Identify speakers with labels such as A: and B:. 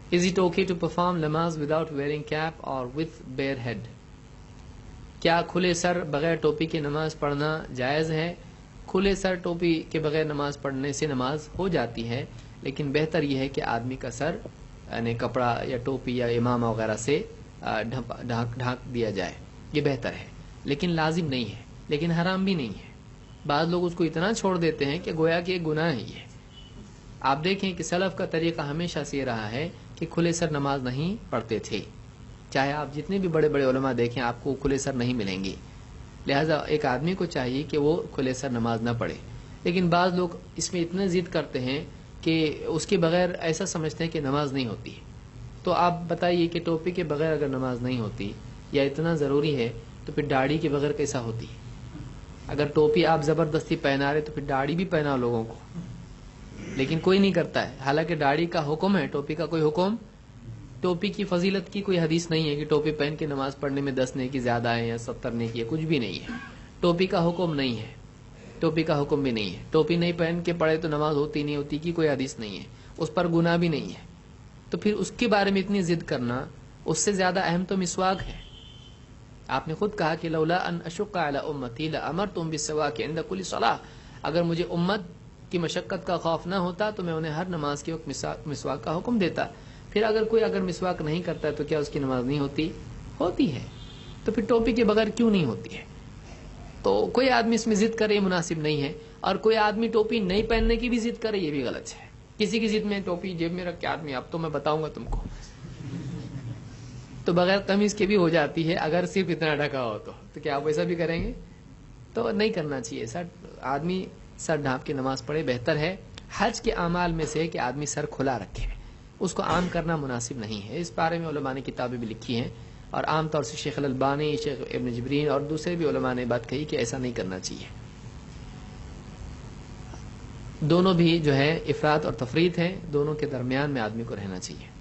A: Is it okay to perform namaz without wearing cap or with bare head? کیا کھلے سر بغیر ٹوپی کے نماز پڑھنا جائز ہے؟ کھلے سر ٹوپی کے بغیر نماز پڑھنے سے نماز ہو جاتی ہے، لیکن بہتر یہ ہے کہ آدمی کا سر یعنی کپڑا یا ٹوپی یا امامہ وغیرہ سے ڈھانک دیا جائے، یہ بہتر ہے، لیکن لازم نہیں ہے، لیکن حرام بھی نہیں ہے۔ بعض لوگ اس کو اتنا چھوڑ دیتے ہیں کہ گویا کہ ایک گناہ ہی ہے۔ آپ دیکھیں کہ سلف کا طریقہ ہمیشہ سے یہ رہا ہے کہ کھلے سر نماز نہیں پڑھتے تھے، چاہے آپ جتنے بھی بڑے بڑے علماء دیکھیں آپ کو کھلے سر نہیں ملیں گے، لہذا ایک آدمی کو چاہیے کہ وہ کھلے سر نماز نہ پڑھے۔ لیکن بعض لوگ اس میں اتنا ضد کرتے ہیں کہ اس کے بغیر ایسا سمجھتے ہیں کہ نماز نہیں ہوتی۔ تو آپ بتائیے کہ ٹوپی کے بغیر اگر نماز نہیں ہوتی یا اتنا ضروری ہے تو پھر داڑھی کے بغیر کیسا ہوتی؟ اگر ٹوپی آپ زبردستی پہنا رہے تو پھر داڑھی بھی پہنا لوگوں کو، لیکن کوئی نہیں کرتا ہے، حالانکہ داڑھی کا حکم ہے، ٹوپی کا کوئی حکم۔ ٹوپی کی فضیلت کی کوئی حدیث نہیں ہے کہ ٹوپی پہن کے نماز پڑھنے میں 10 نیکی زیادہ ہے یا 70 نیکی ہے، کچھ بھی نہیں ہے۔ ٹوپی کا حکم نہیں ہے، ٹوپی کا حکم بھی نہیں ہے۔ ٹوپی نہیں پہن کے پڑھے تو نماز ہوتی نہیں ہوتی کی کوئی حدیث نہیں ہے، اس پر گناہ بھی نہیں ہے۔ تو پھر اس کے بارے میں اتنی ضد کرنا، اس سے زیادہ اہم تو مسواک ہے۔ آپ نے خود کہا کہ لولا ان اشق علی امتی لامرتهم بالسواک عند كل صلاۃ، اگر مجھے امت کی مشقت کا خوف نہ ہوتا تو میں انہیں ہر نماز کے وقت مسواک کا حکم دیتا۔ پھر اگر کوئی مسواک نہیں کرتا ہے تو کیا اس کی نماز نہیں ہوتی؟ ہوتی ہے۔ تو پھر ٹوپی کے بغیر کیوں نہیں ہوتی ہے؟ تو کوئی آدمی اس میں ضد کرے یہ مناسب نہیں ہے، اور کوئی آدمی ٹوپی نہیں پہننے کی بھی ضد کرے یہ بھی غلط ہے۔ کسی کی ضد میں ٹوپی جیب میں رکھ کے آدمی اب تو میں بتاؤں گا تم کو، تو بغیر قمیض کے بھی ہو جاتی ہے اگر صرف اتنا ڈھکا ہو تو کیا آپ ایسا بھی کریں گے؟ تو نہیں کرنا چاہیے۔ سر آدمی سر ڈھانپ کے نماز پڑھے بہتر ہے۔ حج کے اعمال میں سے کہ آدمی سر کھلا رکھے، اس کو عام کرنا مناسب نہیں ہے۔ اس بارے میں علماء نے کتابیں بھی لکھی ہیں، اور عام طور سے شیخ الالبانی، شیخ ابن جبرین اور دوسرے بھی علماء نے بات کہی کہ ایسا نہیں کرنا چاہیے۔ دونوں بھی جو ہے افراط اور تفریط ہے، دونوں کے درمیان میں آدمی کو رہنا چاہیے۔